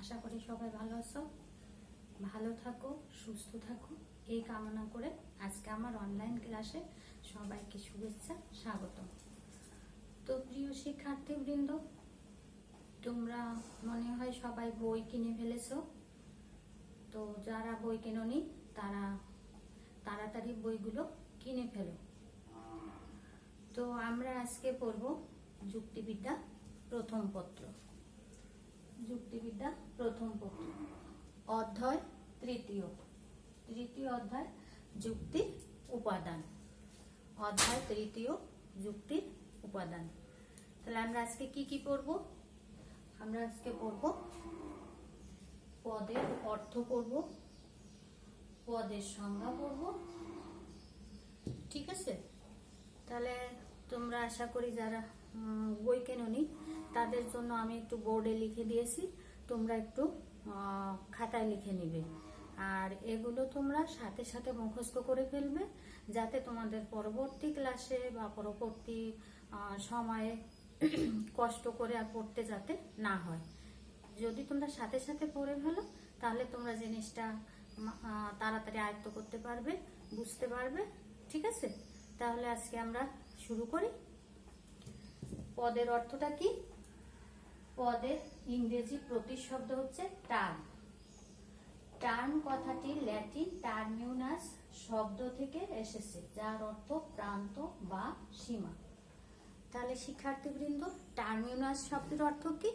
আশা করি সবাই ভালো আছো, ভালো থাকো, সুস্থ থাকো এই কামনা করে আজকে আমার অনলাইন ক্লাসে সবাইকে শুভেচ্ছা, স্বাগত। তো প্রিয় শিক্ষার্থীবৃন্দ, তোমরা মনে হয় সবাই বই কিনে ফেলেছো। তো যারা বই কেননি তারা তাড়াতাড়ি বইগুলো কিনে ফেলো। তো আমরা আজকে পড়ব যুক্তিবিদ্যা প্রথম পত্র। যুক্তিবিদ্যা প্রথম পত্র, অধ্যায় তৃতীয় অধ্যায় যুক্তির উপাদান। অধ্যায় তৃতীয় যুক্তির উপাদান। তাহলে আমরা আজকে কি কি পড়ব? আমরা আজকে পড়ব পদের অর্থ পড়ব, পদের সংজ্ঞা পড়ব, ঠিক আছে? তাহলে তোমরা আশা করি যারা বই কেননি তাদের জন্য আমি একটু বোর্ডে লিখে দিয়েছি, তোমরা একটু খাতায় লিখে নিবে। আর এগুলো তোমরা সাথে সাথে মুখস্থ করে ফেলবে, যাতে তোমাদের পরবর্তী ক্লাসে বা পরবর্তী সময়ে কষ্ট করে আর পড়তে যাতে না হয়। যদি তোমরা সাথে সাথে পড়ে ফেলো তাহলে তোমরা জিনিসটা তাড়াতাড়ি আয়ত্ত করতে পারবে, বুঝতে পারবে, ঠিক আছে? তাহলে আজকে আমরা শুরু করি। পদের অর্থটা কি? পদের ইংরেজি প্রতিশব্দ হচ্ছে টার্ম। টার্ম কথাটি ল্যাটিন টার্মিনাস শব্দ থেকে এসেছে, যার অর্থ প্রান্ত বা সীমা। তাহলে শিক্ষার্থীবৃন্দ, টার্মিনাস শব্দের অর্থ কি?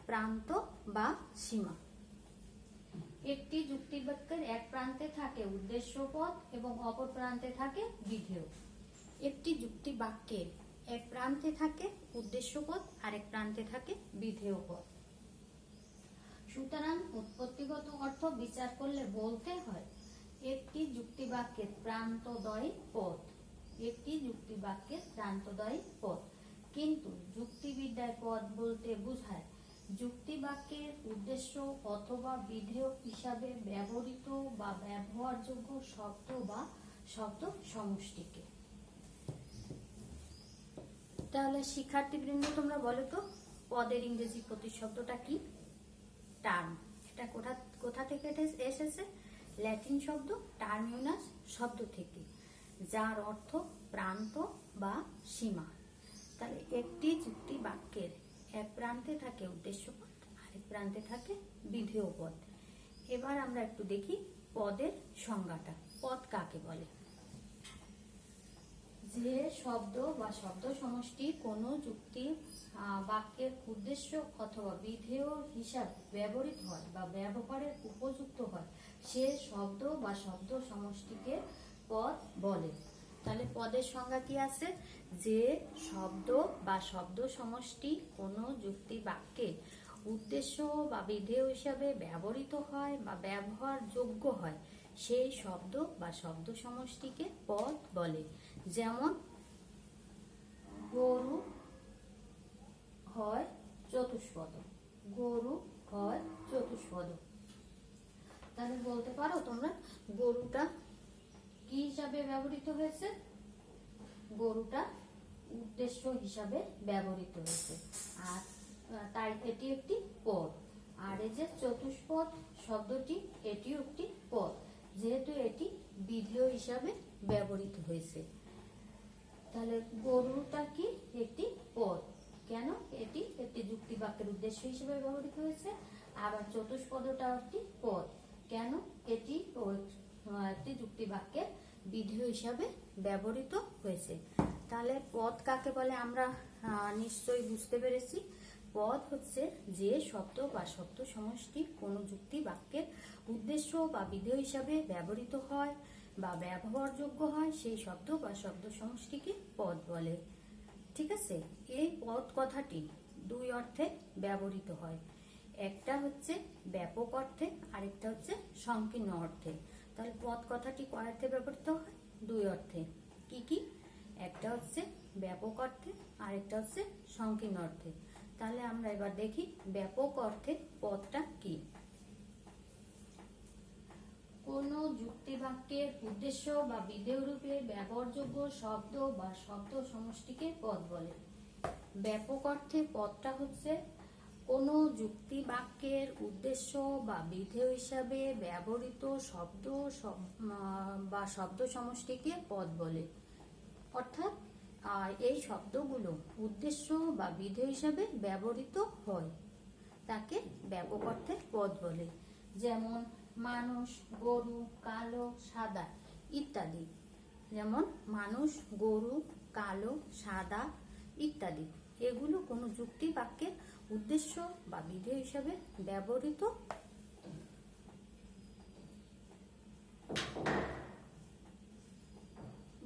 প্রান্ত বা সীমা। একটি যুক্তিবাক্যের এক প্রান্তে থাকে উদ্দেশ্য পদ এবং অপর প্রান্তে থাকে বিধেয়। একটি যুক্তি বাক্যের এক প্রান্তে থাকে উদ্দেশ্য পদ, আরেক প্রান্তে থাকে বিধেয় পদ। সুতরাং উৎপত্তিগত অর্থ বিচার করলে বলতে হয় একটি যুক্তি বাক্যের প্রান্তদ্বয় পদ। একটি যুক্তি বাক্যের প্রান্তদ্বয় পদ। কিন্তু যুক্তিবিদ্যায় পদ বলতে বোঝায় যুক্তি বাক্যের উদ্দেশ্য অথবা বিধেয় হিসাবে ব্যবহৃত বা ব্যবহারযোগ্য শব্দ বা শব্দ সমষ্টিকে। তাহলে শিক্ষার্থীবৃন্দ, তোমরা বলো তো পদের ইংরেজি প্রতিশব্দটা কি? টার্ম। এটা কোথা থেকে এসেছে? ল্যাটিন শব্দ টার্মিনাস শব্দ থেকে, যার অর্থ প্রান্ত বা সীমা। তাহলে একটি যুক্তি বাক্যের এক প্রান্তে থাকে উদ্দেশ্য পদ, আরেক প্রান্তে থাকে বিধেয় পদ। এবার আমরা একটু দেখি পদের সংজ্ঞাটা। পদ কাকে বলে? যে শব্দ বা শব্দ সমষ্টি কোনো যুক্তি বাক্যের উদ্দেশ্য অথবা বিধেয় হিসাবে ব্যবহৃত হয় বা ব্যবহারের উপযুক্ত হয়, সে শব্দ বা শব্দ সমষ্টিকে পদ বলে। তাহলে পদের সংজ্ঞা কি আছে? যে শব্দ বা শব্দ সমষ্টি কোনো যুক্তি বাক্যে উদ্দেশ্য বা বিধেয় হিসাবে ব্যবহৃত হয় বা ব্যবহারযোগ্য হয়, সেই শব্দ বা শব্দ সমষ্টিকে পদ বলে। যেমন গরু হয় চতুষ্পদ। গরু হয় চতুষ্পদ। তাহলে বলতে পারো তোমরা গরুটা কি হিসাবে ব্যবহৃত হয়েছে? গরুটা উদ্দেশ্য হিসাবে ব্যবহৃত হয়েছে, আর তাই এটি একটি পদ। আর এই যে চতুষ্পদ শব্দটি, এটিও একটি পদ, যেহেতু এটি বিধেয় হিসাবে ব্যবহৃত হয়েছে। তাহলে গরুটা কি? একটি পদ। কেন? এটি একটি যুক্তি বাক্যের উদ্দেশ্য হিসেবে ব্যবহৃত হয়েছে। আবার চতুষ্পদটা একটি পদ। কেন? এটি একটি যুক্তি বাক্যের বিধেয় হিসাবে ব্যবহৃত হয়েছে। তাহলে পদ কাকে বলে আমরা নিশ্চয়ই বুঝতে পেরেছি। পদ হচ্ছে যে শব্দ বা শব্দ সমষ্টি কোনো যুক্তি বাক্যের উদ্দেশ্য বা বিধেয় হিসাবে ব্যবহৃত হয় বা ব্যবহারযোগ্য হয়, সেই শব্দ বা শব্দ সমষ্টিকে পদ বলে, ঠিক আছে? এই পদ কথাটি দুই অর্থে ব্যবহৃত হয়। একটা হচ্ছে ব্যাপক অর্থে, আরেকটা হচ্ছে সংকীর্ণ অর্থে। তাহলে পদ কথাটি কয় অর্থে ব্যবহৃত হয়? দুই অর্থে। কি কি? একটা হচ্ছে ব্যাপক অর্থে, আরেকটা হচ্ছে সংকীর্ণ অর্থে। তাহলে আমরা এবার দেখি ব্যাপক অর্থে পদটা কি। কোন যুক্তি বাক্যের উদ্দেশ্য বা বিধেয় রূপে ব্যবহারযোগ্য শব্দ বা শব্দ সমষ্টিকে পদ বলে। ব্যাপক অর্থে পদটা হচ্ছে কোনো যুক্তি বাক্যের উদ্দেশ্য বা বিধেয় হিসাবে ব্যবহৃত শব্দ বা শব্দ সমষ্টিকে পদ বলে। অর্থাৎ এই শব্দগুলো উদ্দেশ্য বা বিধেয় হিসাবে ব্যবহৃত হয়, তাকে ব্যাপক অর্থে পদ বলে। যেমন মানুষ, গরু, কালো, সাদা ইত্যাদি। যেমন মানুষ, গরু, কালো, সাদা ইত্যাদি, এগুলো কোনো যুক্তি বাক্যের উদ্দেশ্য বা বিধেয় হিসাবে ব্যবহৃত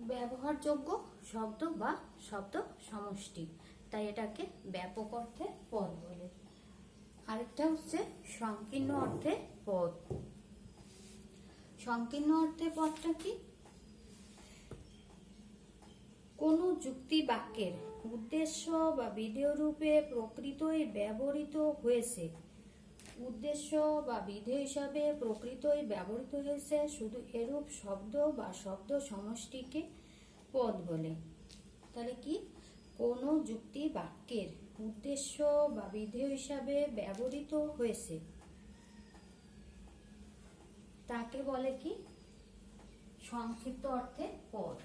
ব্যবহারযোগ্য শব্দ বা শব্দ সমষ্টি, তাই এটাকে ব্যাপক অর্থে পদ বলে। আরেকটা হচ্ছে সংকীর্ণ অর্থে পদ। সংকীর্ণ অর্থে পদটা কি? কোন যুক্তি বাক্যের উদ্দেশ্য বা বিধেয় রূপে প্রকৃতই ব্যবহৃত হয়েছে, উদ্দেশ্য বা বিধেয় হিসাবে প্রকৃতই ব্যবহৃত হয়েছে শুধু এরূপ শব্দ বা শব্দ সমষ্টিকে পদ বলে। তাহলে কি? কোন যুক্তি বাক্যের উদ্দেশ্য বা বিধেয় হিসাবে ব্যবহৃত হয়েছে তাকে বলে কি? সংক্ষিপ্ত অর্থে পদ।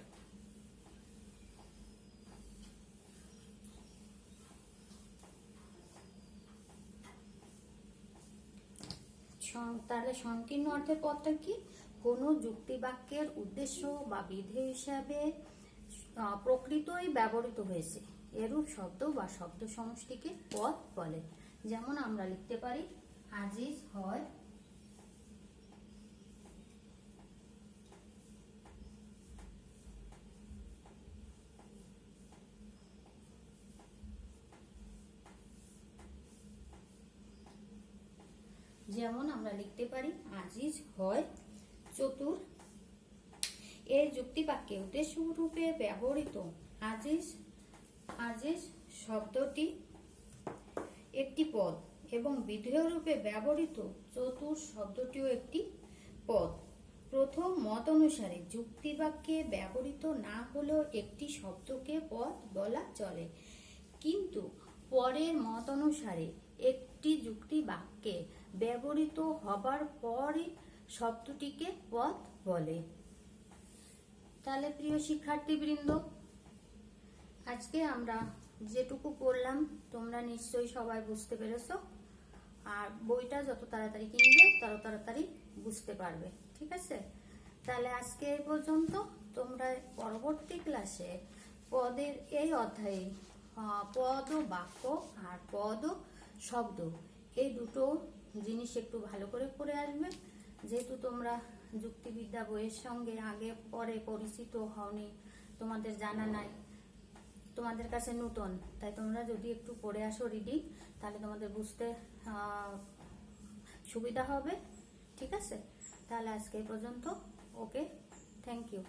তাহলে সংকীর্ণ অর্থের পদটা কি? কোন যুক্তি বাক্যের উদ্দেশ্য বা বিধেয় হিসাবে প্রকৃতই ব্যবহৃত হয়েছে এরূপ শব্দ বা শব্দ সমষ্টিকে পদ বলে। যেমন আমরা লিখতে পারি আজিজ হয়, যেমন আমরা লিখতে পারি আজিজ হয় চতুর। এই যুক্তি বাক্যে উদ্দেশ্য রূপে ব্যবহৃত আজিজ আজিজ শব্দটি একটি পদ এবং বিধেয় রূপে ব্যবহৃত চতুর শব্দটিও একটি পদ। প্রথম মত অনুসারে যুক্তি বাক্যে ব্যবহৃত না হলেও একটি শব্দকে পদ বলা চলে, কিন্তু পরের মত অনুসারে একটি যুক্তি বাক্যে ব্যবহৃত হবার পরই শব্দটিকে পদ বলে। তাহলে প্রিয় শিক্ষার্থীবৃন্দ, আজকে আমরা যেটুকু পড়লাম তোমরা নিশ্চয়ই সবাই বুঝতে পেরেছো, আর বইটা যত তাড়াতাড়ি কিনবে তত তাড়াতাড়ি বুঝতে পারবে। ঠিক আছে? তাহলে আজকে এই পর্যন্ত। তোমরা পরবর্তী ক্লাসে পদের এই অধ্যায়ে পদ ও বাক্য আর পদ ও শব্দ এই দুটো জিনিস একটু ভালো করে পড়ে আসবে। যেহেতু তোমরা যুক্তিবিদ্যা বইয়ের সঙ্গে আগে পরে পরিচিত হওনি, তোমাদের জানা নাই, তোমাদের কাছে নতুন, তাই তোমরা যদি একটু পড়ে আসো রিডিং, তাহলে তোমাদের বুঝতে সুবিধা হবে। ঠিক আছে? তাহলে আজকে এই পর্যন্ত। ওকে, থ্যাংক ইউ।